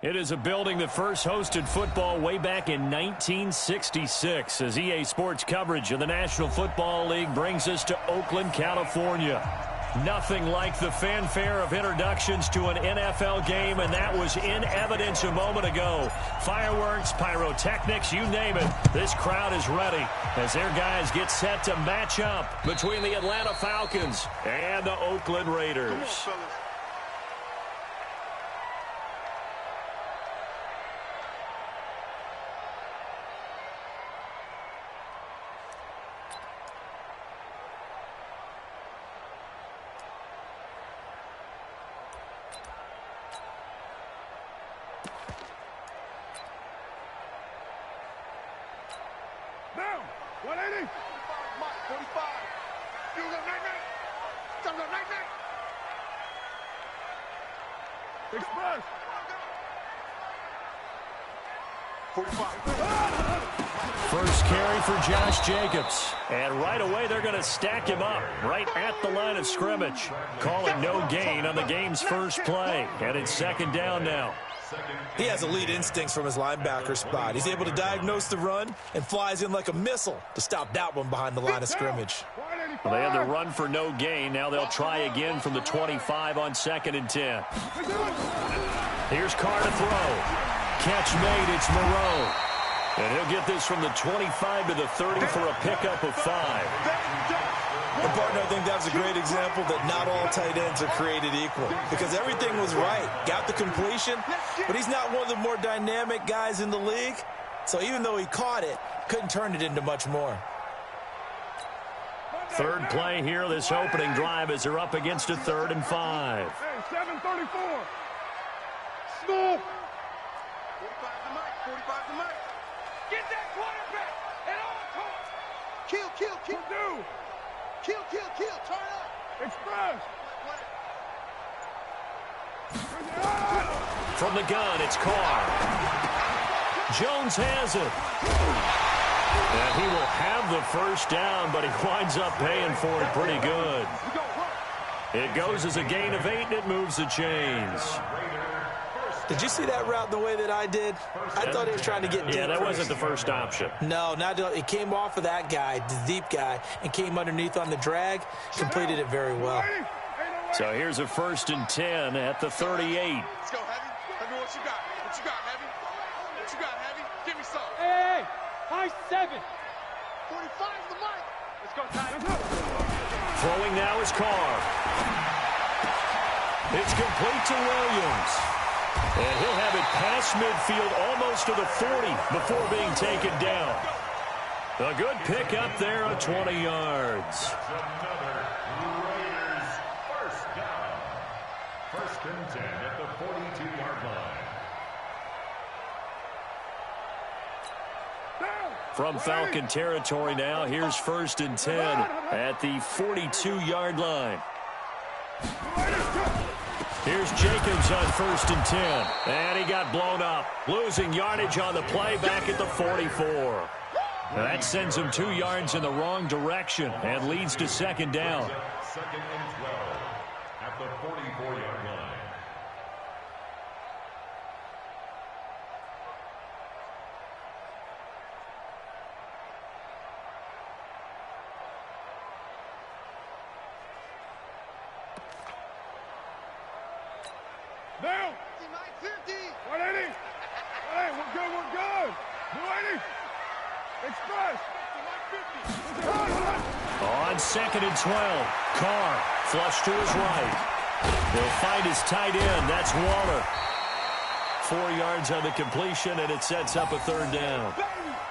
It is a building that first hosted football way back in 1966 as EA Sports coverage of the National Football League brings us to Oakland, California. Nothing like the fanfare of introductions to an NFL game, and that was in evidence a moment ago. Fireworks, pyrotechnics, you name it. This crowd is ready as their guys get set to match up between the Atlanta Falcons and the Oakland Raiders. Come on, fellas. Down, 180. 45. You go night-night. Come go night-night. Express. 45. First carry for Josh Jacobs. And right away, they're going to stack him up right at the line of scrimmage. Calling no gain on the game's first play. And it's second down now. He has elite instincts from his linebacker spot. He's able to diagnose the run and flies in like a missile to stop that one behind the line of scrimmage. Well, they had the run for no gain. Now they'll try again from the 25 on 2nd and 10. Here's Carr to throw. Catch made. It's Moreau. And he'll get this from the 25 to the 30 for a pickup of 5. Well, partner, I think that was a great example that not all tight ends are created equal because everything was right. Got the completion, but he's not one of the more dynamic guys in the league. So even though he caught it, couldn't turn it into much more. Third play here, this opening drive as they're up against a 3rd and 5. Hey, 734. School. 45 the mic. 45 the mic. Get that quarterback at all costs. Kill. Purdue. Kill. Turn up. Express. From the gun, it's Carr. Jones has it. And he will have the first down, but he winds up paying for it pretty good. It goes as a gain of 8, and it moves the chains. Did you see that route the way that I did? I thought he was trying to get deep. Yeah, that wasn't the first option. No, it came off of that guy, the deep guy, and came underneath on the drag, completed it very well. So here's a 1st and 10 at the 38. Let's go, Heavy. Heavy, what you got? What you got, Heavy? What you got, Heavy? Give me some. Hey, high 7. 45 the mic. Let's go, Ty. Throwing now is Carr. It's complete to Williams. And he'll have it past midfield almost to the 40 before being taken down. A good pick up there at 20 yards. Raiders first down. 1st and 10 at the 42-yard line. From Falcon territory now, here's 1st and 10 at the 42-yard line. Here's Jacobs on 1st and 10. And he got blown up. Losing yardage on the play back at the 44. That sends him 2 yards in the wrong direction and leads to 2nd down. 2nd and 12 at the 44-yard line. Down. 50. 180. Hey, we're good. 280. Express. 50. On 2nd and 12, Carr flush to his right. He'll find his tight end. That's Waller. 4 yards on the completion, and it sets up a 3rd down.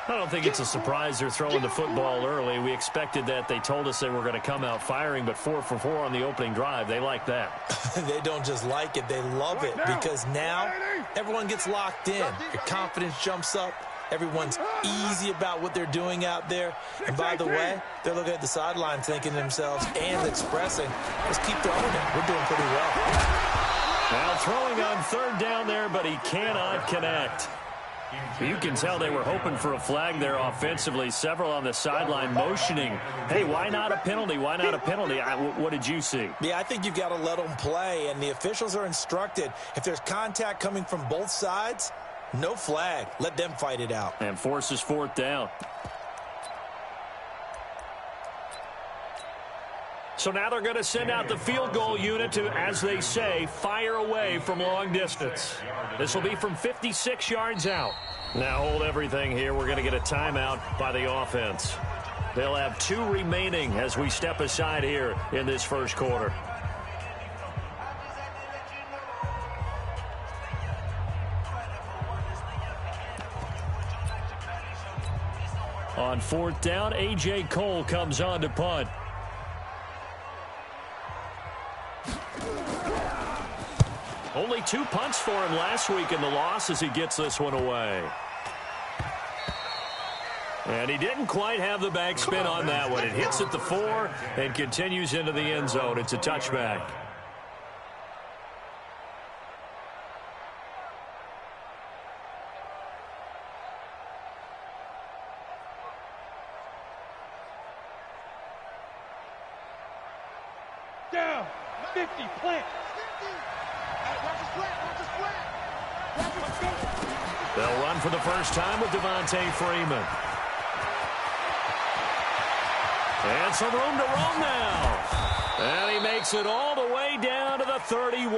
I don't think it's a surprise they're throwing the football early. We expected that. They told us they were going to come out firing, but 4 for 4 on the opening drive. They like that. They don't just like it, they love it, because now everyone gets locked in. Your confidence jumps up. Everyone's easy about what they're doing out there. And by the way, they're looking at the sideline thinking to themselves and expressing, let's keep throwing it. We're doing pretty well. Now throwing on 3rd down there, but he cannot connect. You can tell they were hoping for a flag there offensively. Several on the sideline motioning, hey, why not a penalty? Why not a penalty? What did you see? Yeah, I think you've got to let them play, and the officials are instructed. If there's contact coming from both sides, no flag. Let them fight it out. And forces fourth down. So now they're going to send out the field goal unit to, as they say, fire away from long distance. This will be from 56 yards out. Now hold everything here. We're going to get a timeout by the offense. They'll have 2 remaining as we step aside here in this first quarter. On fourth down, A.J. Cole comes on to punt. Only 2 punts for him last week in the loss as he gets this one away. And he didn't quite have the back spin on that one. It hits at the 4 and continues into the end zone. It's a touchback. Down. 50. Plant. They'll run for the first time with Devontae Freeman. And some room to roam now. And he makes it all the way down to the 31.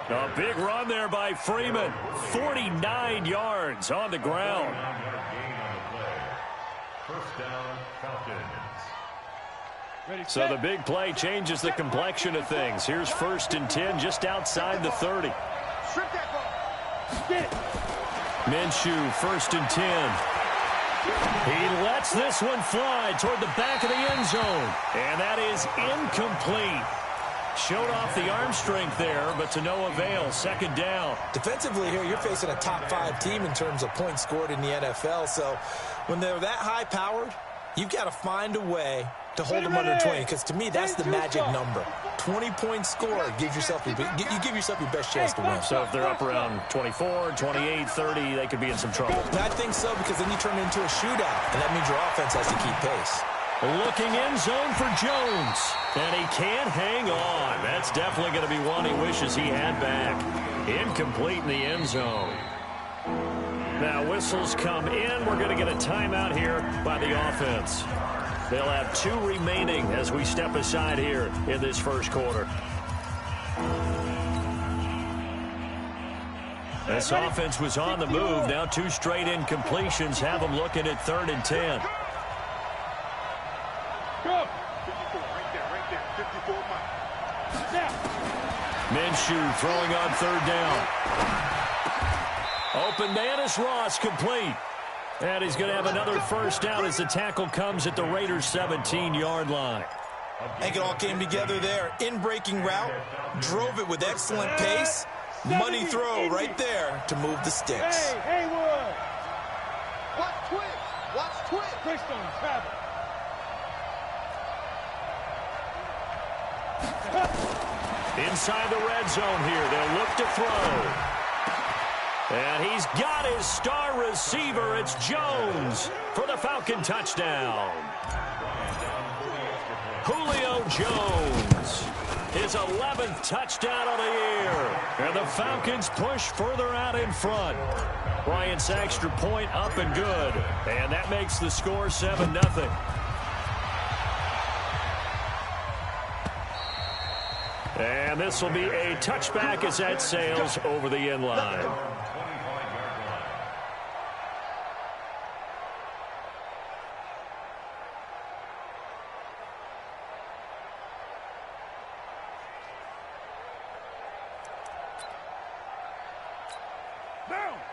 A big run there by Freeman. 49 yards on the ground. First down, Falcons. So the big play changes the complexion of things. Here's 1st and 10 just outside the 30. Minshew, 1st and 10. He lets this one fly toward the back of the end zone. And that is incomplete. Showed off the arm strength there, but to no avail. 2nd down. Defensively here, you're facing a top 5 team in terms of points scored in the NFL. So when they're that high-powered, you've got to find a way to hold them under 20, because to me, that's the magic number. 20-point score gives yourself you give yourself your best chance to win. So if they're up around 24, 28, 30, they could be in some trouble. I think so, because then you turn it into a shootout, and that means your offense has to keep pace. Looking end zone for Jones, and he can't hang on. That's definitely going to be one he wishes he had back. Incomplete in the end zone. Now whistles come in. We're going to get a timeout here by the offense. They'll have 2 remaining as we step aside here in this first quarter. This offense was on the move. Now 2 straight incompletions have them looking at 3rd and 10. Minshew throwing on 3rd down. Open Manus Ross complete. And he's going to have another first down as the tackle comes at the Raiders' 17-yard line. I think it all came together there. In-breaking route, drove it with excellent pace. Money throw right there to move the sticks. Hey, Haywood! Watch Twitch! Watch Twitch! Twitch on travel. Inside the red zone here, they'll look to throw. And he's got his star receiver. It's Jones for the Falcon touchdown. Julio Jones, his 11th touchdown of the year. And the Falcons push further out in front. Bryant's extra point up and good. And that makes the score 7-0. And this will be a touchback as that sails over the end line.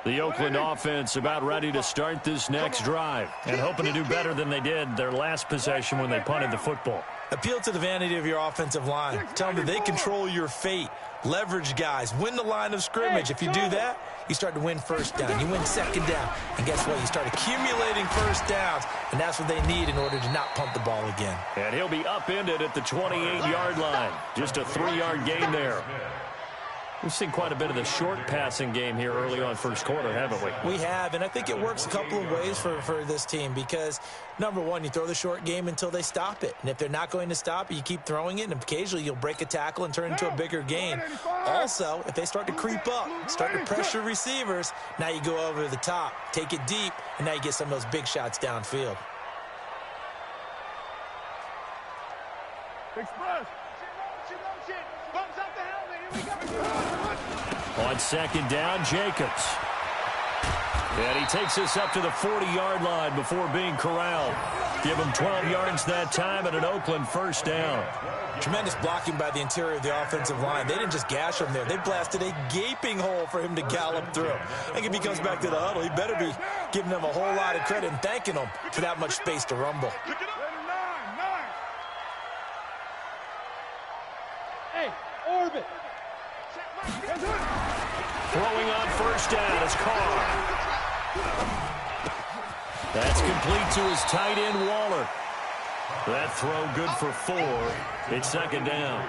The Oakland offense about ready to start this next drive and hoping to do better than they did their last possession when they punted the football. Appeal to the vanity of your offensive line. Tell them that they control your fate. Leverage guys. Win the line of scrimmage. If you do that, you start to win first down. You win 2nd down. And guess what? You start accumulating first downs. And that's what they need in order to not punt the ball again. And he'll be upended at the 28-yard line. Just a 3-yard gain there. We've seen quite a bit of the short passing game here early on first quarter, haven't we? We have, and I think it works a couple of ways for this team because, number one, you throw the short game until they stop it. And if they're not going to stop it, you keep throwing it, and occasionally you'll break a tackle and turn it into a bigger gain. Also, if they start to creep up, start to pressure receivers, now you go over the top, take it deep, and now you get some of those big shots downfield. Express. Bumps up the helmet. Here we go. On second down, Jacobs. And he takes us up to the 40-yard line before being corralled. Give him 12 yards that time and an Oakland first down. Tremendous blocking by the interior of the offensive line. They didn't just gash him there. They blasted a gaping hole for him to gallop through. I think if he comes back to the huddle, he better be giving them a whole lot of credit and thanking them for that much space to rumble. Hey, Orbit. Throwing on first down is Carr. That's complete to his tight end, Waller. That throw good for 4. It's second down.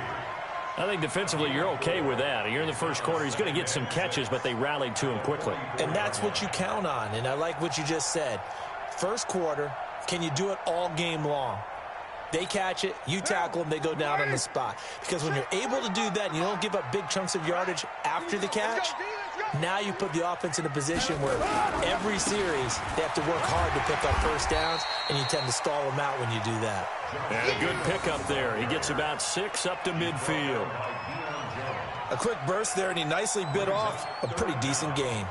I think defensively you're okay with that. You're in the first quarter. He's going to get some catches, but they rallied to him quickly. And that's what you count on, and I like what you just said. First quarter, can you do it all game long? They catch it, you tackle them, they go down on the spot. Because when you're able to do that and you don't give up big chunks of yardage after the catch, now you put the offense in a position where every series they have to work hard to pick up first downs, and you tend to stall them out when you do that. And a good pickup there. He gets about 6 up to midfield. A quick burst there, and he nicely bit off a pretty decent gain.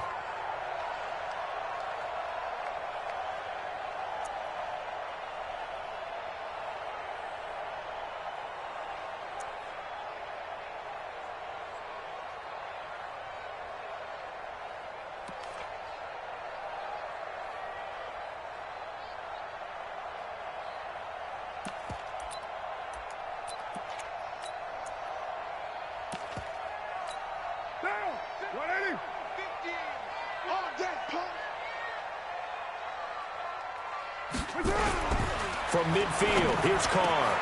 From midfield, here's Carr.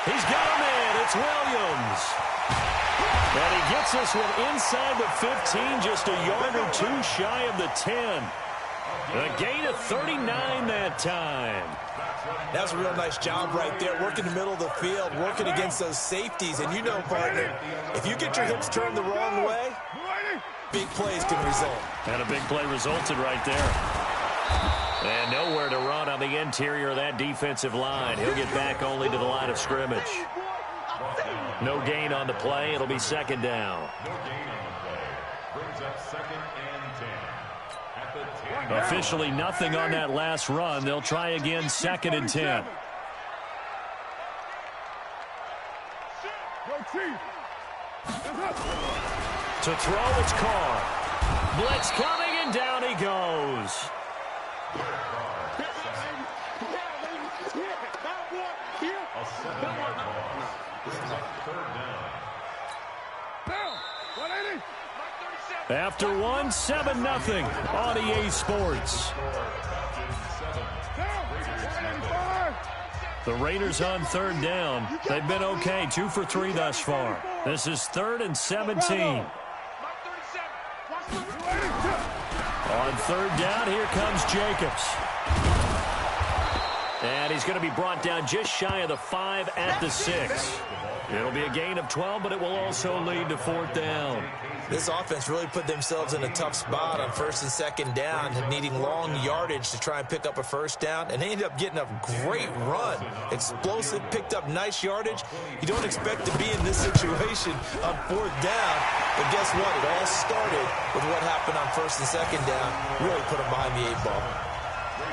He's got him in. It's Williams. And he gets this one inside the 15, just a yard or 2 shy of the 10. A gain of 39 that time. That's a real nice job right there, working the middle of the field, working against those safeties. And you know, partner, if you get your hips turned the wrong way, big plays can result. And a big play resulted right there. And nowhere to run on the interior of that defensive line. He'll get back only to the line of scrimmage. No gain on the play. It'll be second down. No gain on the play. Brings up 2nd and 10. At the 10. Officially nothing on that last run. They'll try again, 2nd and 10. To throw, it's Carr. Blitz coming, and down he goes. A 7-yard loss. Brings up 3rd down. After 1, 7-0 on EA Sports. The Raiders on 3rd down. They've been okay, 2 for 3 thus far. This is 3rd and 17. On 3rd down, here comes Jacobs. And he's going to be brought down just shy of the 5 at the 6. It'll be a gain of 12, but it will also lead to 4th down. This offense really put themselves in a tough spot on 1st and 2nd down, needing long yardage to try and pick up a first down, and they ended up getting a great run. Explosive, picked up nice yardage. You don't expect to be in this situation on 4th down, but guess what? It all started with what happened on 1st and 2nd down. Really put them behind the 8 ball.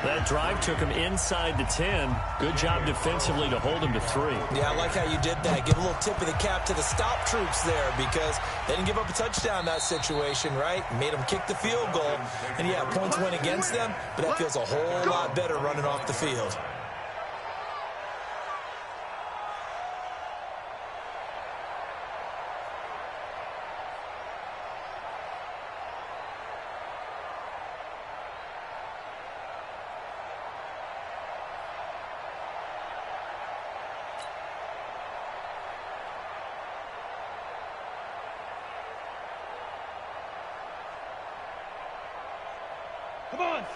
That drive took him inside the 10. Good job defensively to hold him to 3. Yeah, I like how you did that. Give a little tip of the cap to the stop troops there because they didn't give up a touchdown in that situation, right? Made them kick the field goal. And, yeah, points went against them, but that feels a whole lot better running off the field.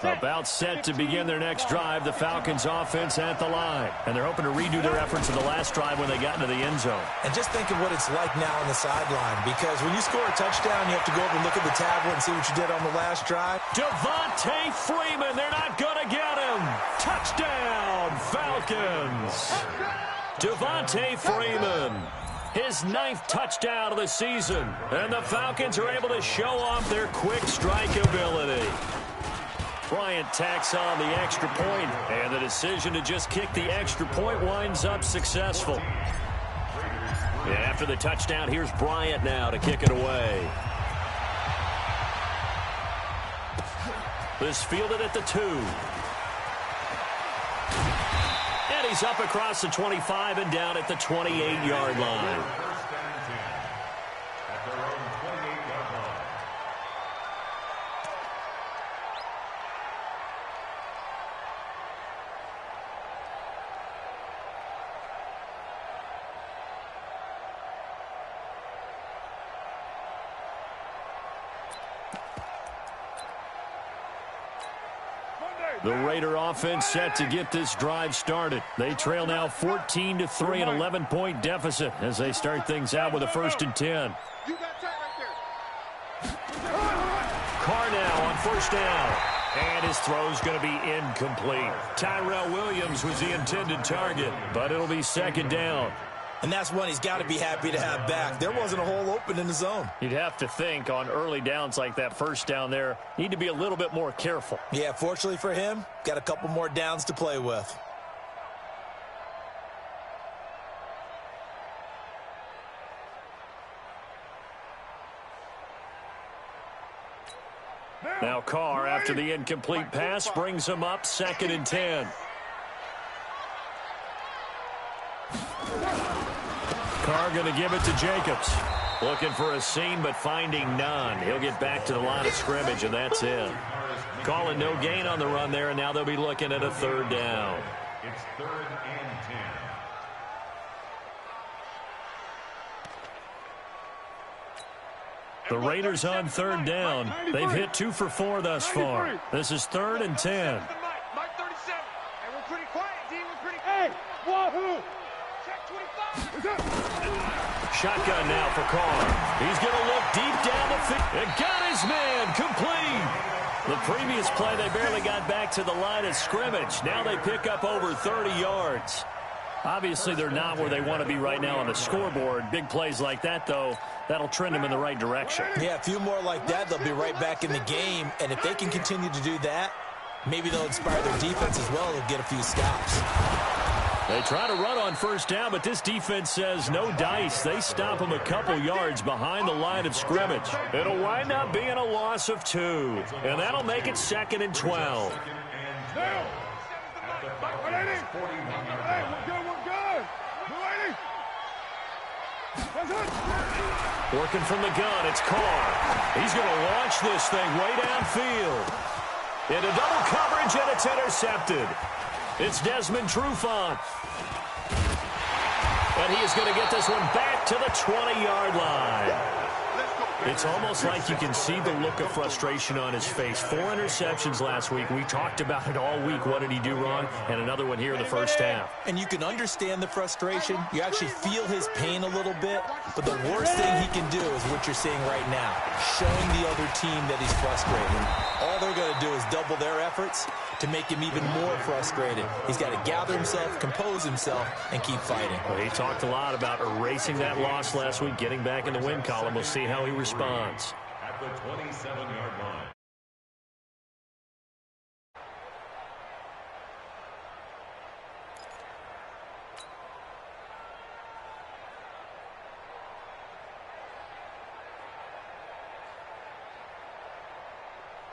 About set to begin their next drive, the Falcons offense at the line. And they're hoping to redo their efforts of the last drive when they got into the end zone. And just think of what it's like now on the sideline, because when you score a touchdown, you have to go over and look at the tablet and see what you did on the last drive. Devontae Freeman, they're not going to get him. Touchdown, Falcons. Devontae Freeman, his 9th touchdown of the season. And the Falcons are able to show off their quick strike ability. Bryant tacks on the extra point, and the decision to just kick the extra point winds up successful. After the touchdown, here's Bryant now to kick it away. This fielded at the 2. And he's up across the 25 and down at the 28-yard line. The Raider offense set to get this drive started. They trail now 14-3, an 11-point deficit as they start things out with a 1st and 10. Carr now on 1st down. And his throw's going to be incomplete. Tyrell Williams was the intended target, but it'll be 2nd down. And that's one he's got to be happy to have back. There wasn't a hole open in the zone. You'd have to think on early downs like that 1st down there, need to be a little bit more careful. Yeah, fortunately for him, got a couple more downs to play with. Now Carr, after the incomplete pass, brings him up 2nd and 10. Carr going to give it to Jacobs. Looking for a seam, but finding none. He'll get back to the line of scrimmage, and that's it. Calling no gain on the run there, and now they'll be looking at a 3rd down. It's 3rd and 10.10. The Raiders on 3rd down. They've hit 2 for 4 thus far. This is 3rd and 10. Mike 37. And we're pretty quiet, D. We're pretty quiet. Hey, wahoo! Check 25. Shotgun now for Carr. He's going to look deep down the field. And got his man complete. The previous play, they barely got back to the line of scrimmage. Now they pick up over 30 yards. Obviously, they're not where they want to be right now on the scoreboard. Big plays like that, though, that'll trend them in the right direction. Yeah, a few more like that, they'll be right back in the game. And if they can continue to do that, maybe they'll inspire their defense as well. They'll get a few stops. They try to run on 1st down, but this defense says no dice. They stop them a couple yards behind the line of scrimmage. It'll wind up being a loss of 2, and that'll make it 2nd and 12. Working from the gun, it's Carr. He's going to launch this thing way downfield. Into double coverage, and it's intercepted. It's Desmond Trufant. And he is going to get this one back to the 20-yard line. It's almost like you can see the look of frustration on his face. 4 interceptions last week. We talked about it all week. What did he do wrong? And another one here in the 1st half. And you can understand the frustration. You actually feel his pain a little bit. But the worst thing he can do is what you're seeing right now, showing the other team that he's frustrated. All they're going to do is double their efforts to make him even more frustrated. He's got to gather himself, compose himself, and keep fighting. Well, he talked a lot about erasing that loss last week, getting back in the win column. We'll see how he responds. At the 27-yard line.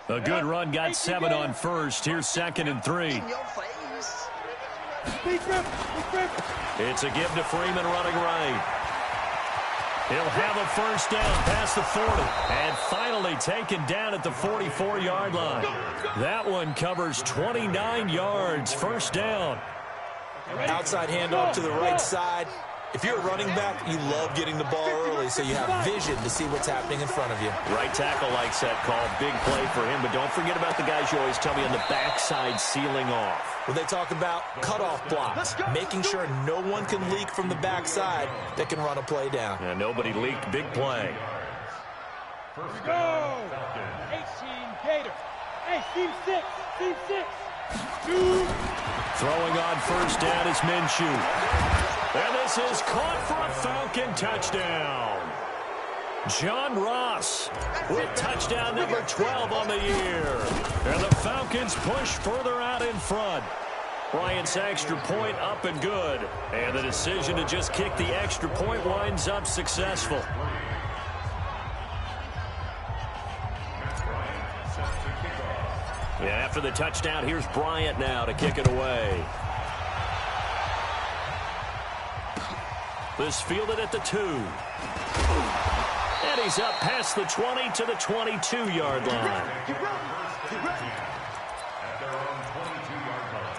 A good run, got 7 on 1st. Here's 2nd and 3. It's a give to Freeman running right. He'll have a 1st down past the 40. And finally taken down at the 44-yard line. That one covers 29 yards. 1st down. Outside handoff to the right side. If you're a running back, you love getting the ball early so you have vision to see what's happening in front of you. Right tackle likes that call. Big play for him, but don't forget about the guys you always tell me on the backside sealing off. When they talk about cutoff blocks, making sure no one can leak from the backside that can run a play down. And nobody leaked. Big play. Let's go! 18 Gator. Hey, team 6. Team 6. Throwing on first down is Minshew. And this is caught for a Falcon touchdown. John Ross with touchdown number 12 on the year. And the Falcons push further out in front. Bryant's extra point up and good. And the decision to just kick the extra point winds up successful. Yeah, after the touchdown, here's Bryant now to kick it away. This fielded at the 2. And he's up past the 20 to the 22-yard line. At their own 22-yard line.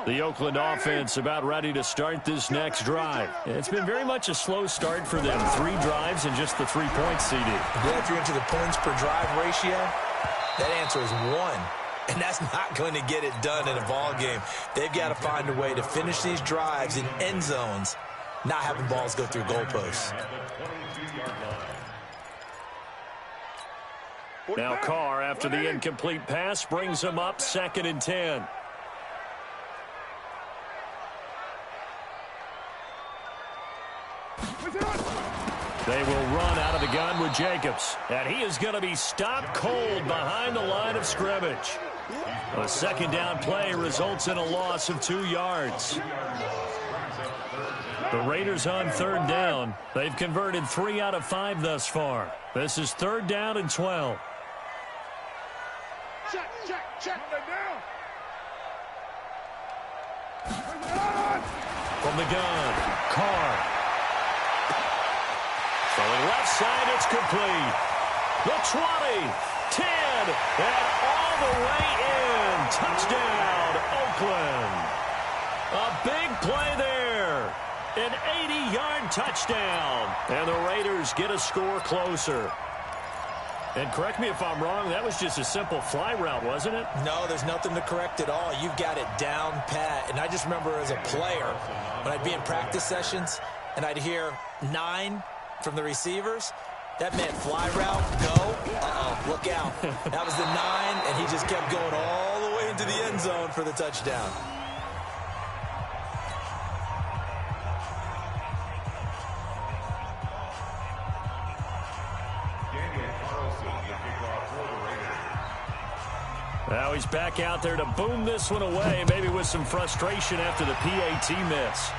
The Oakland offense about ready to start this next drive. It's been very much a slow start for them. 3 drives and just the 3 points, CD. Yeah, if you're into the points per drive ratio, that answer is 1. And that's not going to get it done in a ball game. They've got to find a way to finish these drives in end zones, not having balls go through goalposts. Now Carr, after the incomplete pass, brings him up 2nd and 10. They will run out of the gun with Jacobs. And he is going to be stopped cold behind the line of scrimmage. A 2nd down play results in a loss of 2 yards. The Raiders on 3rd down. They've converted 3 out of 5 thus far. This is 3rd down and 12. Check. From the gun, Carr. Throwing left side, it's complete. The 20, 10, and all the way in. Touchdown, Oakland. A big play there. An 80-yard touchdown. And the Raiders get a score closer. And correct me if I'm wrong, that was just a simple fly route, wasn't it? No, there's nothing to correct at all. You've got it down pat. And I just remember as a player, when I'd be in practice sessions and I'd hear 9 from the receivers, that meant fly route, go, look out. That was the 9, and he just kept going all the way into the end zone for the touchdown. Now he's back out there to boom this one away, maybe with some frustration after the PAT miss.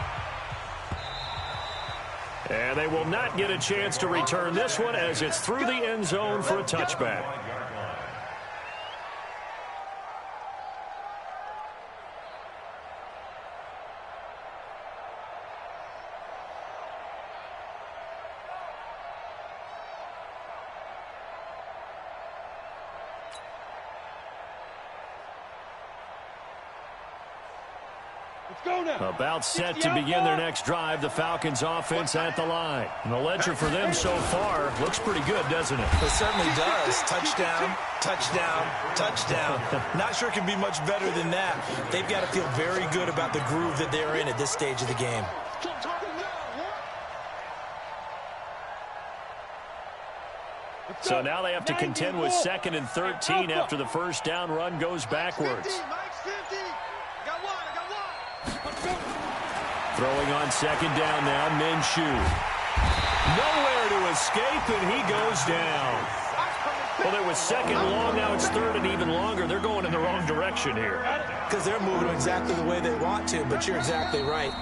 And they will not get a chance to return this one as it's through the end zone for a touchback. About set to begin their next drive, the Falcons offense at the line. And the ledger for them so far looks pretty good, doesn't it? It certainly does. Touchdown, touchdown, touchdown. Not sure it can be much better than that. They've got to feel very good about the groove that they're in at this stage of the game. So now they have to contend with 2nd and 13 after the first down run goes backwards. Throwing on 2nd down now, Minshew. Nowhere to escape, and he goes down. Well, it was 2nd long, now it's 3rd and even longer. They're going in the wrong direction here. Because they're moving exactly the way they want to, but you're exactly right.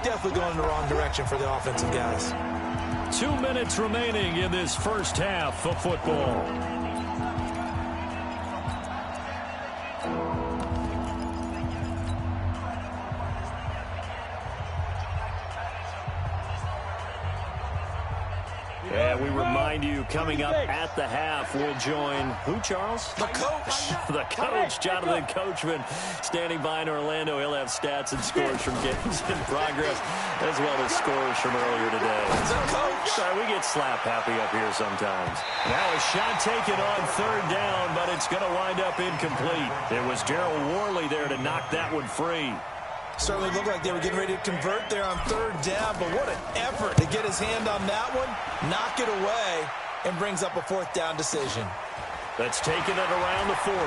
Definitely going in the wrong direction for the offensive guys. 2 minutes remaining in this first half of football. coming up at the half, we'll join who, Charles? The coach. The coach, Jonathan Coachman, standing by in Orlando. He'll have stats and scores from games in progress, as well as scores from earlier today. The coach. Sorry, we get slap happy up here sometimes. Now a shot taken on third down, but it's going to wind up incomplete. It was Daryl Worley there to knock that one free. Certainly looked like they were getting ready to convert there on third down, but what an effort to get his hand on that one, knock it away, and brings up a fourth down decision. That's taken at around the 40.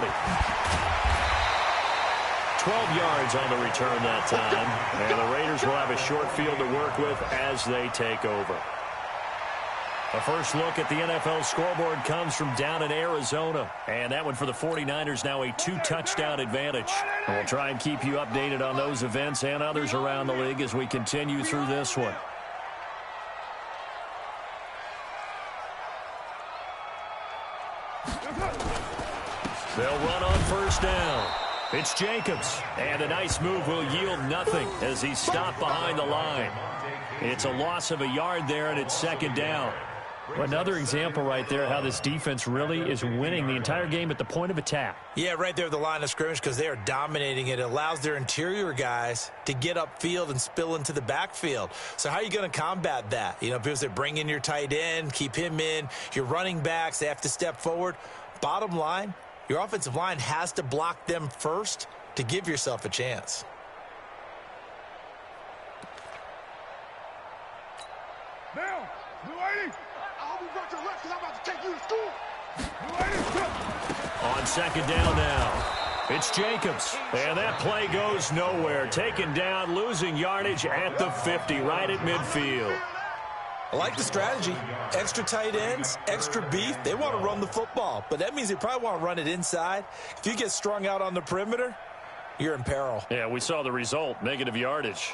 12 yards on the return that time, and the Raiders will have a short field to work with as they take over. A first look at the NFL scoreboard comes from down in Arizona. And that one for the 49ers, now a 2-touchdown advantage. And we'll try and keep you updated on those events and others around the league as we continue through this one. They'll run on first down. It's Jacobs. And a nice move will yield nothing as he's stopped behind the line. It's a loss of a yard there, and it's second down. Another example right there how this defense really is winning the entire game at the point of attack. Yeah, right there at the line of scrimmage because they are dominating it. It allows their interior guys to get upfield and spill into the backfield. So how are you going to combat that? You know, people say bring in your tight end, keep him in. Your running backs, they have to step forward. Bottom line, your offensive line has to block them first to give yourself a chance. Now, Blue 80. I hope you brought your left because I'm about to take you to school. Blue 80. On second down now, it's Jacobs. And that play goes nowhere. Taken down, losing yardage at the 50, right at midfield. I like the strategy. Extra tight ends, extra beef. They want to run the football, but that means they probably want to run it inside. If you get strung out on the perimeter, you're in peril. Yeah, we saw the result, negative yardage.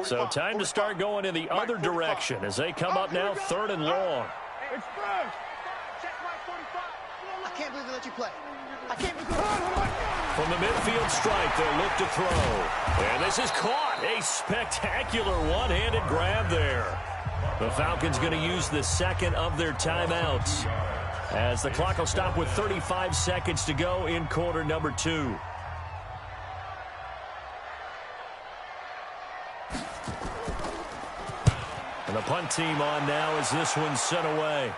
So time to start going in the other direction as they come up now, third and long. Express. I can't believe they let you play. I can't believe From the midfield stripe, they'll look to throw. And this is caught. A spectacular one-handed grab there. The Falcons going to use the second of their timeouts as the clock will stop with 35 seconds to go in quarter number 2. And the punt team on now as this one's sent away.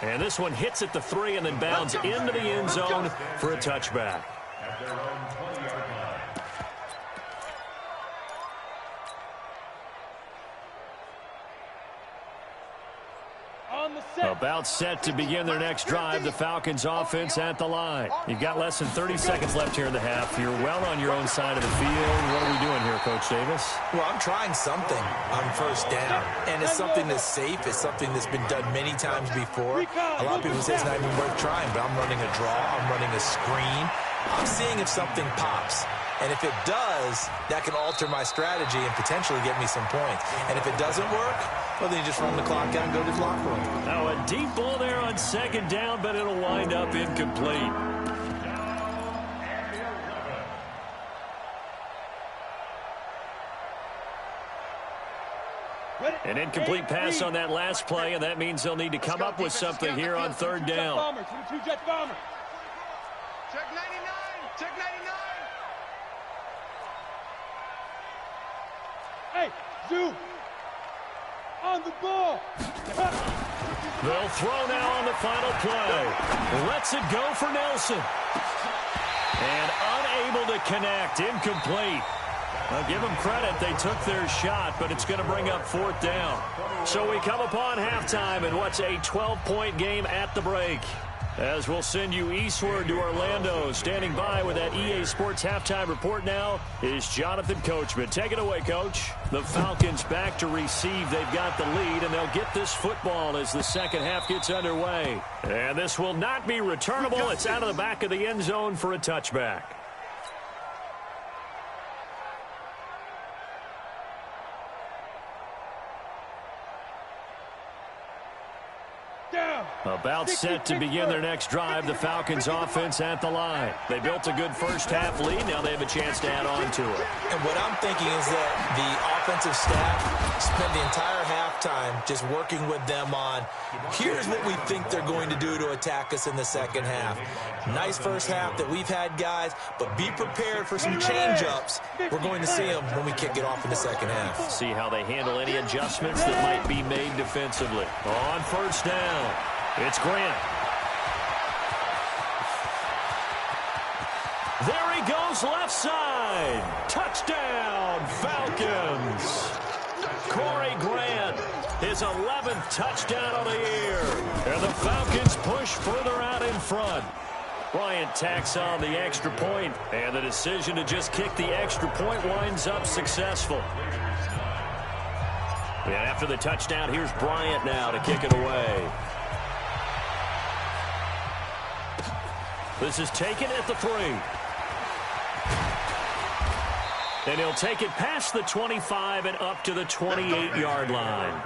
And this one hits at the 3 and then bounds into the end zone for a touchback. At their own 20-yard line. On the set. About set to begin their next drive, the Falcons offense at the line. You've got less than 30 seconds left here in the half. You're well on your own side of the field. What are we doing here, Coach Davis? Well, I'm trying something on first down, and it's something that's safe. It's something that's been done many times before. A lot of people say it's not even worth trying, but I'm running a draw. I'm running a screen. I'm seeing if something pops. And if it does, that can alter my strategy and potentially get me some points. And if it doesn't work, well, then you just run the clock out and go to the locker room. Now a deep ball there on second down, but it'll wind up incomplete. An incomplete pass on that last play, and that means they'll need to come up with something here on third down. Bombers, 22 Jets Bombers. Check 99. Check 99. Hey, Zoo. On the ball. They'll throw now on the final play. Lets it go for Nelson. And unable to connect. Incomplete. I'll give them credit. They took their shot, but it's going to bring up fourth down. So we come upon halftime in what's a 12-point game at the break. As we'll send you eastward to Orlando. Standing by with that EA Sports halftime report now is Jonathan Coachman. Take it away, Coach. The Falcons back to receive. They've got the lead, and they'll get this football as the second half gets underway. And this will not be returnable. It's out of the back of the end zone for a touchback. About set to begin their next drive, the Falcons offense at the line. They built a good first half lead. Now they have a chance to add on to it. And what I'm thinking is that the offensive staff spent the entire halftime just working with them on, here's what we think they're going to do to attack us in the second half. Nice first half that we've had, guys, but be prepared for some change-ups. We're going to see them when we kick it off in the second half. See how they handle any adjustments that might be made defensively. On first down, it's Grant. There he goes, left side. Touchdown, Falcons. Corey Grant, his 11th touchdown of the year. And the Falcons push further out in front. Bryant tacks on the extra point, and the decision to just kick the extra point winds up successful. And after the touchdown, here's Bryant now to kick it away. This is taken at the 3. And he'll take it past the 25 and up to the 28-yard line.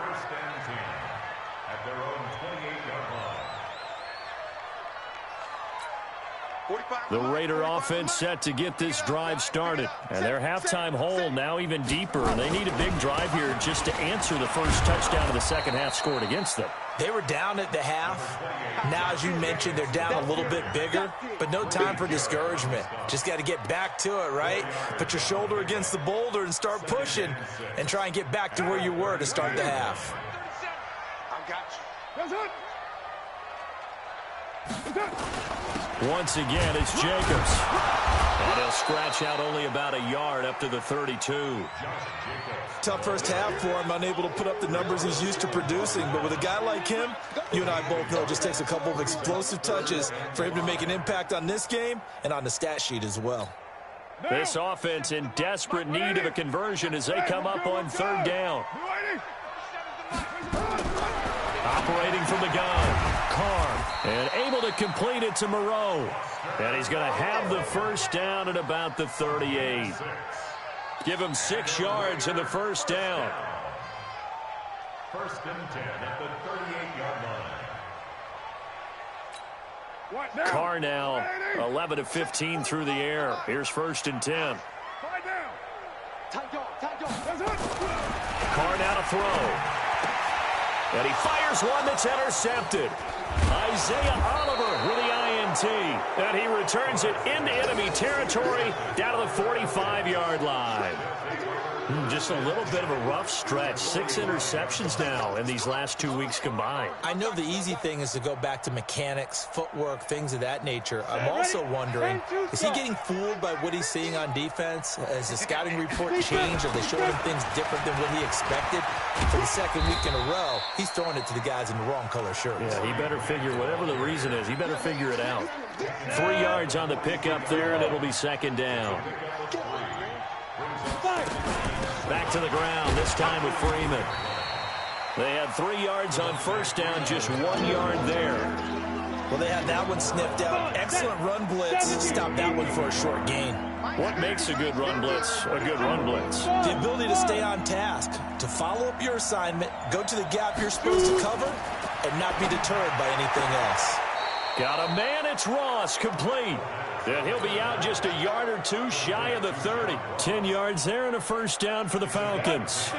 At their own 28-yard line. The Raider offense set to get this drive started. And their halftime hole now even deeper. And they need a big drive here just to answer the first touchdown of the second half scored against them. They were down at the half. Now, as you mentioned, they're down a little bit bigger, but no time for discouragement. Just got to get back to it, right? Put your shoulder against the boulder and start pushing and try and get back to where you were to start the half. I got you. Once again, it's Jacobs. And he'll scratch out only about a yard up to the 32. Tough first half for him, unable to put up the numbers he's used to producing. But with a guy like him, you and I both know it just takes a couple of explosive touches for him to make an impact on this game and on the stat sheet as well. This offense in desperate need of a conversion as they come up on third down. Operating from the gun, Carr, and able to complete it to Moreau. And he's going to have the first down at about the 38. Give him 6 yards in the first down. First and 10 at the 38-yard line. Carr now 11 of 15 through the air. Here's first and 10. Carr now to throw. And he fires one that's intercepted. Isaiah Oliver with the INT. And he returns it into enemy territory down to the 45-yard line. Just a little bit of a rough stretch. 6 interceptions now in these last 2 weeks combined. I know the easy thing is to go back to mechanics, footwork, things of that nature. I'm also wondering, is he getting fooled by what he's seeing on defense? Has the scouting report changed? Are they showing him things different than what he expected? For the second week in a row, he's throwing it to the guys in the wrong color shirts. Yeah, he better figure, whatever the reason is, he better figure it out. 3 yards on the pickup there, and it'll be second down. Back to the ground, this time with Freeman. They had 3 yards on first down, just 1 yard there. Well, they had that one sniffed out. Excellent run blitz. Stop that one for a short gain. What makes a good run blitz a good run blitz? The ability to stay on task, to follow up your assignment, go to the gap you're supposed to cover, and not be deterred by anything else. Got a man, it's Ross, complete. And he'll be out just a yard or two shy of the 30. 10 yards there and a first down for the Falcons.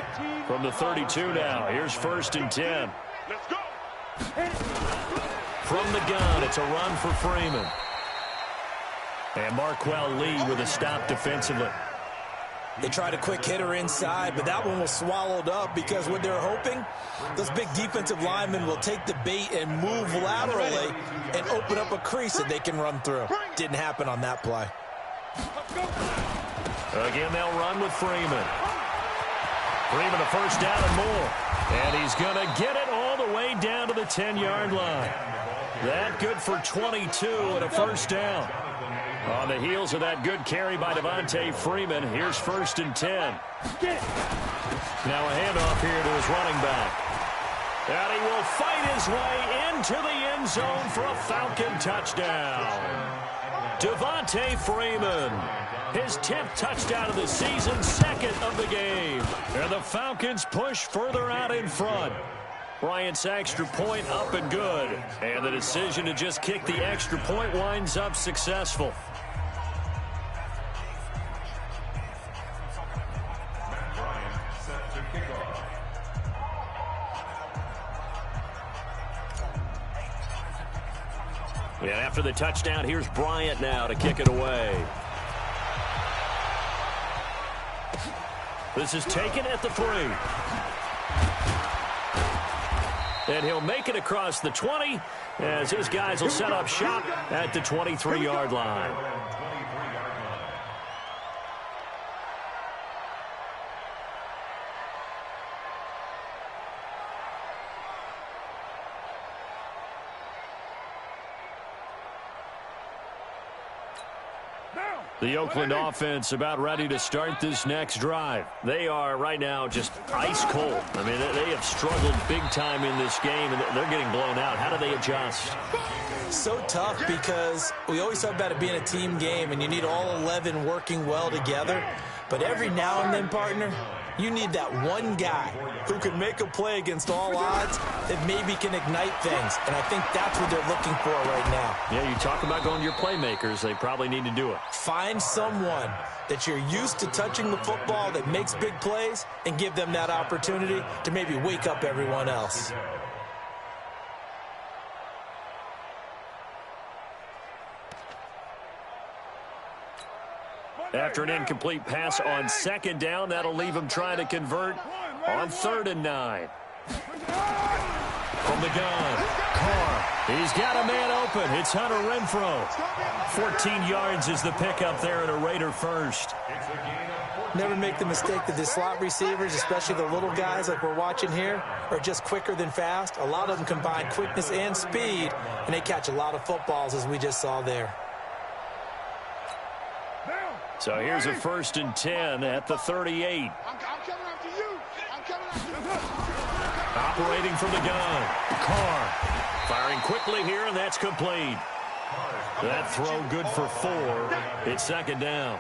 From the 32 now, here's first and 10. Let's go. From the gun, it's a run for Freeman. And Marquell Lee with a stop defensively. They tried a quick hitter inside, but that one was swallowed up because what they're hoping, those big defensive linemen will take the bait and move laterally and open up a crease that they can run through. Didn't happen on that play. Again, they'll run with Freeman. Freeman a first down and more. And he's going to get it all the way down to the 10-yard line. That good for 22 and a first down. On the heels of that good carry by Devontae Freeman, here's first and 10. Now a handoff here to his running back. And he will fight his way into the end zone for a Falcon touchdown. Devontae Freeman, his 10th touchdown of the season, second of the game. And the Falcons push further out in front. Bryant's extra point up and good. And the decision to just kick the extra point winds up successful. Matt Bryant set to kick off. And after the touchdown, here's Bryant now to kick it away. This is taken at the 3. And he'll make it across the 20 as his guys will set up shop at the 23-yard line. The Oakland offense about ready to start this next drive. They are right now just ice cold. I mean, they have struggled big time in this game, and they're getting blown out. How do they adjust? So tough because we always talk about it being a team game, and you need all 11 working well together. But every now and then, partner, you need that one guy who can make a play against all odds that maybe can ignite things. And I think that's what they're looking for right now. Yeah, you talk about going to your playmakers. They probably need to do it. Find someone that you're used to touching the football that makes big plays and give them that opportunity to maybe wake up everyone else. After an incomplete pass on second down, that'll leave him trying to convert on 3rd and 9. From the gun, Carr. He's got a man open. It's Hunter Renfrow. 14 yards is the pickup there and a Raider first. Never make the mistake that the slot receivers, especially the little guys like we're watching here, are just quicker than fast. A lot of them combine quickness and speed, and they catch a lot of footballs, as we just saw there. So here's a 1st and 10 at the 38. I'm coming after you. I'm coming after you. Operating from the gun. Carr firing quickly here, and that's complete. That throw good for 4. It's 2nd down.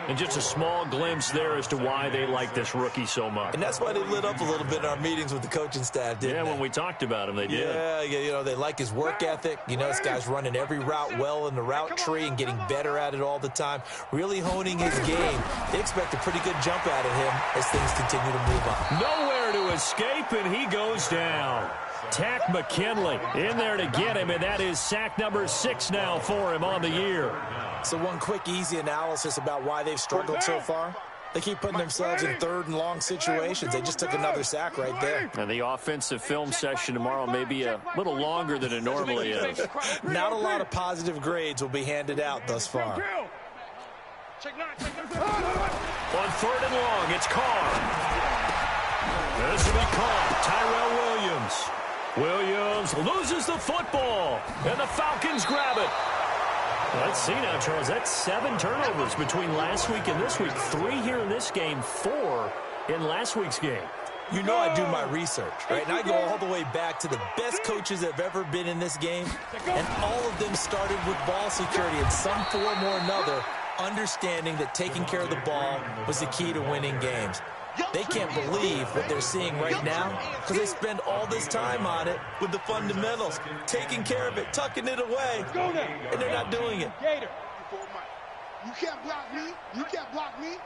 And just a small glimpse there as to why they like this rookie so much. And that's why they lit up a little bit in our meetings with the coaching staff, didn't they? When we talked about him, they did. Yeah, you know, they like his work ethic. You know, this guy's running every route well in the route tree and getting better at it all the time, really honing his game. They expect a pretty good jump out of him as things continue to move on. Nowhere to escape, and he goes down. Takk McKinley in there to get him, and that is sack number 6 now for him on the year. So one quick, easy analysis about why they've struggled so far. They keep putting themselves in 3rd and long situations. They just took another sack right there. And the offensive film session tomorrow may be a little longer than it normally is. Not a lot of positive grades will be handed out thus far. On 3rd and long, it's Carr. This will be caught. Tyrell Williams. Williams loses the football, and the Falcons grab it. Let's see now, Charles. That's 7 turnovers between last week and this week. 3 here in this game, 4 in last week's game. You know I do my research, right? And I go all the way back to the best coaches that have ever been in this game. And all of them started with ball security in some form or another, understanding that taking care of the ball was the key to winning games. They can't believe what they're seeing right now because they spend all this time on it with the fundamentals, taking care of it, tucking it away, and they're not doing it. You can't block me. You can't block me.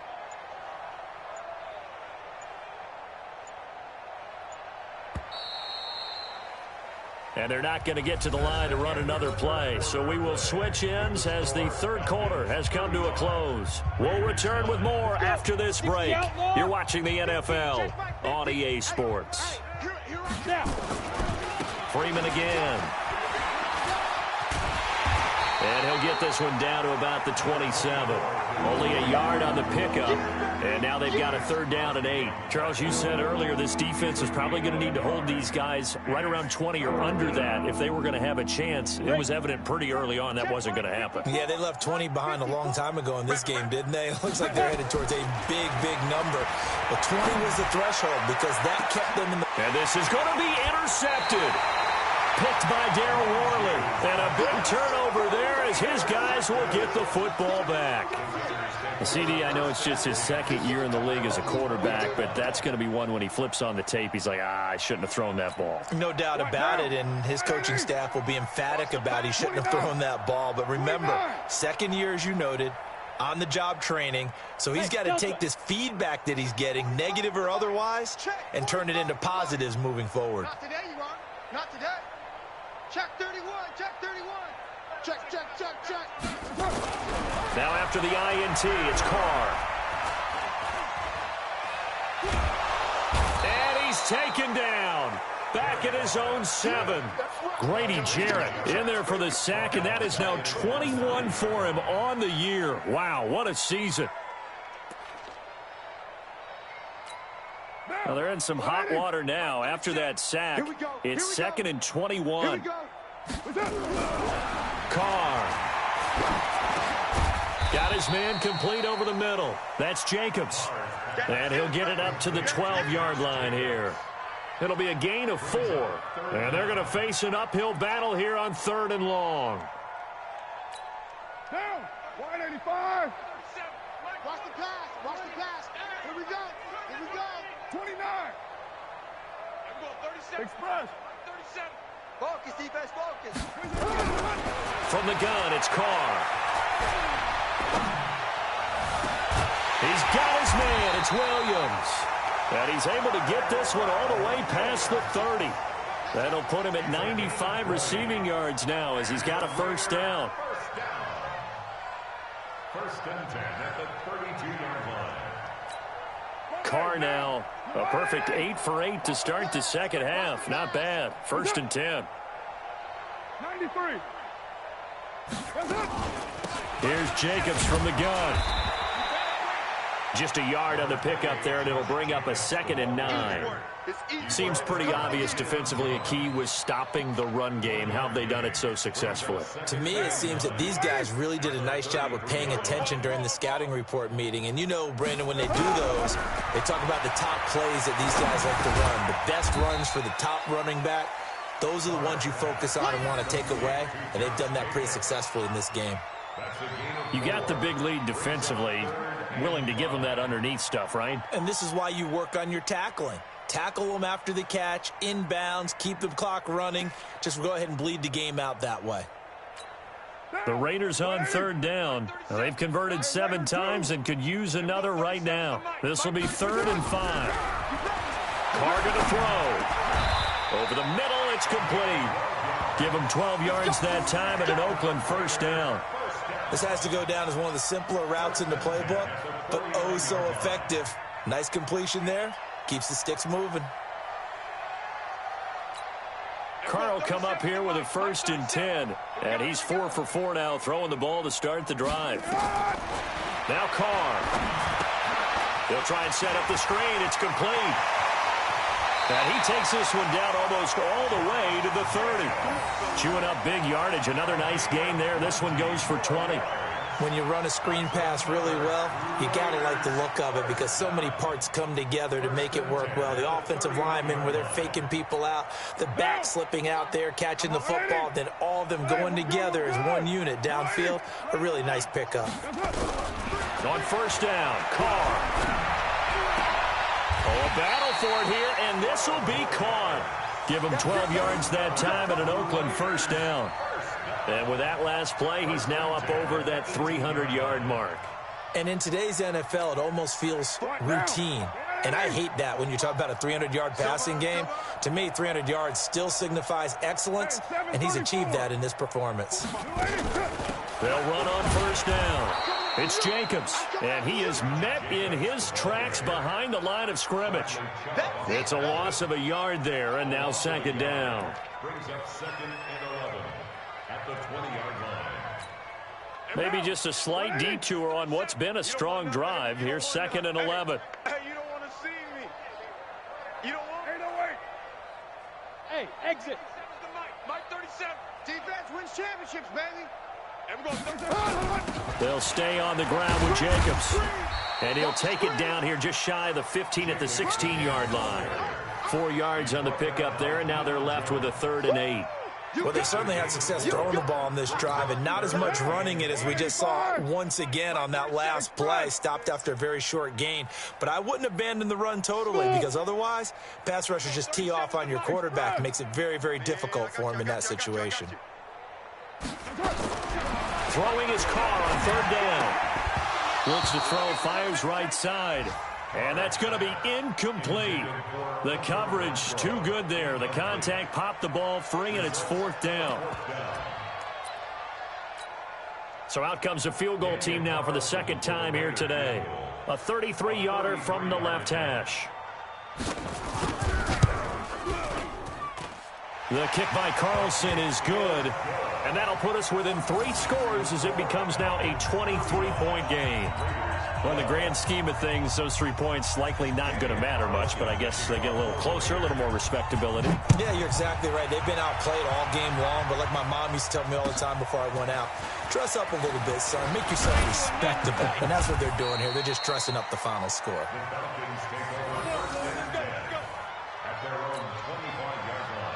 And they're not going to get to the line to run another play. So we will switch ends as the 3rd quarter has come to a close. We'll return with more after this break. You're watching the NFL on EA Sports. Freeman again. And he'll get this one down to about the 27. Only a yard on the pickup. And now they've got a 3rd down and 8. Charles, you said earlier this defense is probably going to need to hold these guys right around 20 or under that if they were going to have a chance. It was evident pretty early on that wasn't going to happen. Yeah, they left 20 behind a long time ago in this game, didn't they? It looks like they're headed towards a big, big number. But 20 was the threshold because that kept them in the... And this is going to be intercepted. Picked by Daryl Worley. And a big turnover there as his guys will get the football back. CD, I know it's just his second year in the league as a quarterback, but that's going to be one when he flips on the tape. He's like, I shouldn't have thrown that ball. No doubt about it, and his coaching staff will be emphatic about he shouldn't have thrown that ball. But remember, second year, as you noted, on-the-job training, so he's got to take this feedback that he's getting, negative or otherwise, and turn it into positives moving forward. Not today, you are. Not today. Check 31. Check 31. Check, check, check, check. Now after the INT, it's Carr. And he's taken down. Back at his own 7. Grady Jarrett in there for the sack, and that is now 21 for him on the year. Wow, what a season. Well, they're in some hot water now after that sack. It's 2nd and 21. Carr. Got his man complete over the middle. That's Jacobs. And he'll get it up to the 12-yard line here. It'll be a gain of 4. And they're going to face an uphill battle here on 3rd and long. Down. 185. Watch the pass. Watch the pass. Here we go. Here we go. 29. Express. 37. Focus, defense, focus. From the gun, it's Carr. He's got his man. It's Williams. And he's able to get this one all the way past the 30. That'll put him at 95 receiving yards now as he's got a first down. First and 10 at the 32-yard line. Carr now, a perfect 8 for 8 to start the second half. Not bad. First and 10. 93. Here's Jacobs from the gun. Just a yard on the pickup there, and it'll bring up a 2nd and 9. Seems pretty obvious defensively a key was stopping the run game. How have they done it so successfully? To me, it seems that these guys really did a nice job of paying attention during the scouting report meeting. And you know, Brandon, when they do those, they talk about the top plays that these guys like to run. The best runs for the top running back, those are the ones you focus on and want to take away. And they've done that pretty successfully in this game. You got the big lead defensively, willing to give them that underneath stuff, right? And this is why you work on your tackling. Tackle them after the catch, inbounds, keep the clock running. Just go ahead and bleed the game out that way. The Raiders on 3rd down. Now, they've converted 7 times and could use another right now. This will be 3rd and 5. Carr going to throw. Over the middle, it's complete. Give him 12 yards that time and an Oakland first down. This has to go down as one of the simpler routes in the playbook, but oh so effective. Nice completion there. Keeps the sticks moving. Carr will come up here with a 1st and 10. And he's 4 for 4 now, throwing the ball to start the drive. Now Carr. He'll try and set up the screen. It's complete. And he takes this one down almost all the way to the 30. Chewing up big yardage. Another nice gain there. This one goes for 20. When you run a screen pass really well, you got to like the look of it because so many parts come together to make it work well. The offensive linemen where they're faking people out, the back slipping out there, catching the football, then all of them going together as one unit downfield. A really nice pickup. On first down, Carr. Oh, a battle for it here, and this will be caught. Give him 12 yards that time and an Oakland first down. And with that last play, he's now up over that 300-yard mark. And in today's NFL, it almost feels routine. And I hate that when you talk about a 300-yard passing game. To me, 300 yards still signifies excellence, and he's achieved that in this performance. They'll run on first down. It's Jacobs, and he is met in his tracks behind the line of scrimmage. It's a loss of a yard there, and now 2nd down. Brings up 2nd and 11 at the 20-yard line. Maybe just a slight detour on what's been a strong drive. Here's 2nd and 11. Hey, you don't want to see me. You don't want. Hey, no, wait. Hey, exit. Mike 37. Defense wins championships, baby. And we're going to They'll stay on the ground with Jacobs. And he'll take it down here just shy of the 15 at the 16-yard line. 4 yards on the pickup there, and now they're left with a 3rd and 8. Well, they certainly had success throwing the ball on this drive, and not as much running it as we just saw once again on that last play. Stopped after a very short gain. But I wouldn't abandon the run totally, because otherwise, pass rushers just tee off on your quarterback. It makes it very, very difficult for him in that situation. Throwing his car on 3rd down. Looks to throw, fires right side. And that's going to be incomplete. The coverage too good there. The contact popped the ball free, and it's 4th down. So out comes the field goal team now for the 2nd time here today. A 33-yarder from the left hash. The kick by Carlson is good. And that'll put us within 3 scores as it becomes now a 23-point game. Well, in the grand scheme of things, those 3 points likely not going to matter much, but I guess they get a little closer, a little more respectability. Yeah, you're exactly right. They've been outplayed all game long, but like my mom used to tell me all the time before I went out, dress up a little bit, son. Make yourself respectable. And that's what they're doing here. They're just dressing up the final score. At their own 25-yard line.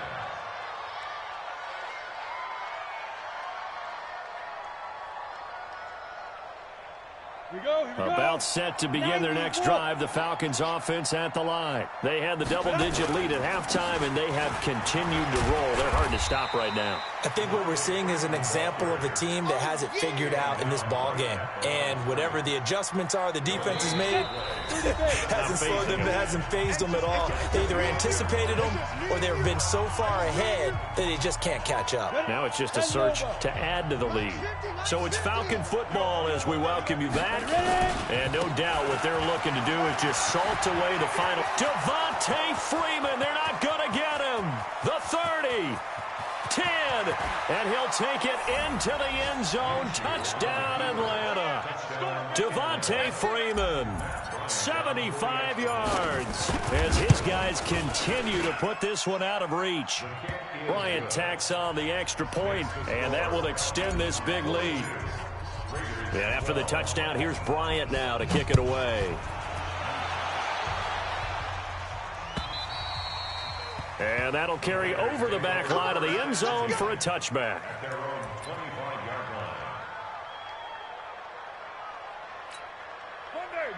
About set to begin their next drive. The Falcons offense at the line. They had the double-digit lead at halftime, and they have continued to roll. They're hard to stop right now. I think what we're seeing is an example of a team that has it figured out in this ball game. And whatever the adjustments are, the defense has made, hasn't slowed them, hasn't phased them at all. They either anticipated them or they've been so far ahead that they just can't catch up. Now it's just a search to add to the lead. So it's Falcon football as we welcome you back. And no doubt what they're looking to do is just salt away the final. Devontae Freeman, they're not going to get him. The 30, 10, and he'll take it into the end zone. Touchdown, Atlanta. Devontae Freeman, 75 yards, as his guys continue to put this one out of reach. Bryant tacks on the extra point, and that will extend this big lead. And after the touchdown, here's Bryant now to kick it away. And that'll carry over the back line of the end zone for a touchback.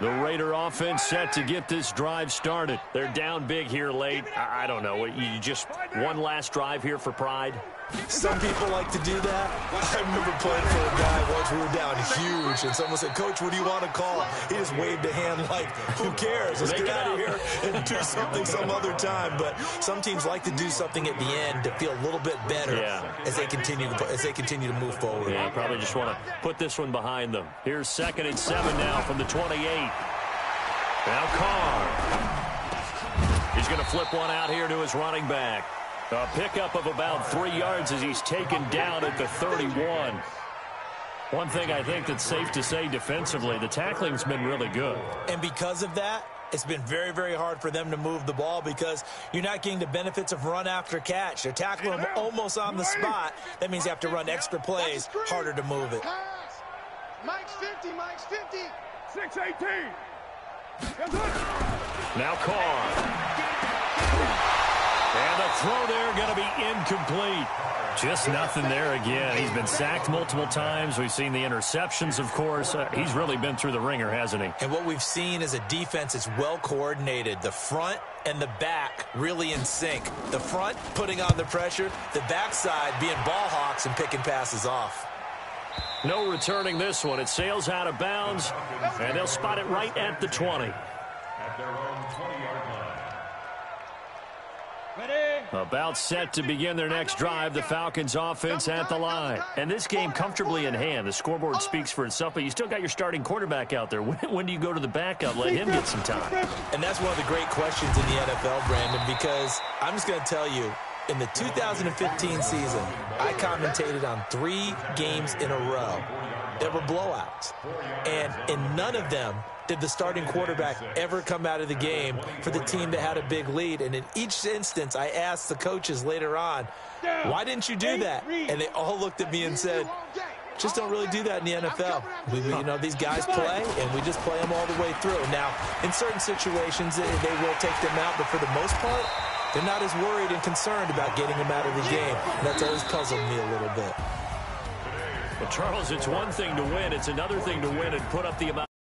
The Raider offense set to get this drive started. They're down big here late. I don't know. You just one last drive here for pride? Some people like to do that. I remember playing for a guy once. We were down huge, and someone said, "Coach, what do you want to call?" He just waved a hand like, "Who cares? Let's get out of here and do something some other time." But some teams like to do something at the end to feel a little bit better as they continue to move forward. Yeah, probably just want to put this one behind them. Here's 2nd and 7 now from the 28. Now Carr. He's going to flip one out here to his running back. A pickup of about 3 yards as he's taken down at the 31. One thing I think that's safe to say defensively, the tackling's been really good. And because of that, it's been very, very hard for them to move the ball because you're not getting the benefits of run after catch. They're tackling them almost on the spot. That means you have to run extra plays, harder to move it. Mike's 50, Mike's 50. 6-18. Now Carr. And the throw there going to be incomplete. Just nothing there again. He's been sacked multiple times. We've seen the interceptions, of course. He's really been through the ringer, hasn't he? And what we've seen is a defense that's well coordinated. The front and the back really in sync. The front putting on the pressure. The backside being ball hawks and picking passes off. No returning this one. It sails out of bounds, and they'll spot it right at the 20. At their own 20-yard line. About set to begin their next drive, the Falcons offense at the line. And this game comfortably in hand. The scoreboard speaks for itself, but you still got your starting quarterback out there. When do you go to the backup? Let him get some time. And that's one of the great questions in the NFL, Brandon, because I'm just going to tell you, in the 2015 season, I commentated on 3 games in a row that were blowouts. And in none of them did the starting quarterback ever come out of the game for the team that had a big lead. And in each instance, I asked the coaches later on, why didn't you do that? And they all looked at me and said, just don't really do that in the NFL. These guys play, and we just play them all the way through. Now, in certain situations, they will take them out, but for the most part, They're not as worried and concerned about getting him out of the game. And that's always puzzled me a little bit. Well, Charles, it's one thing to win. It's another thing to win and put up the amount.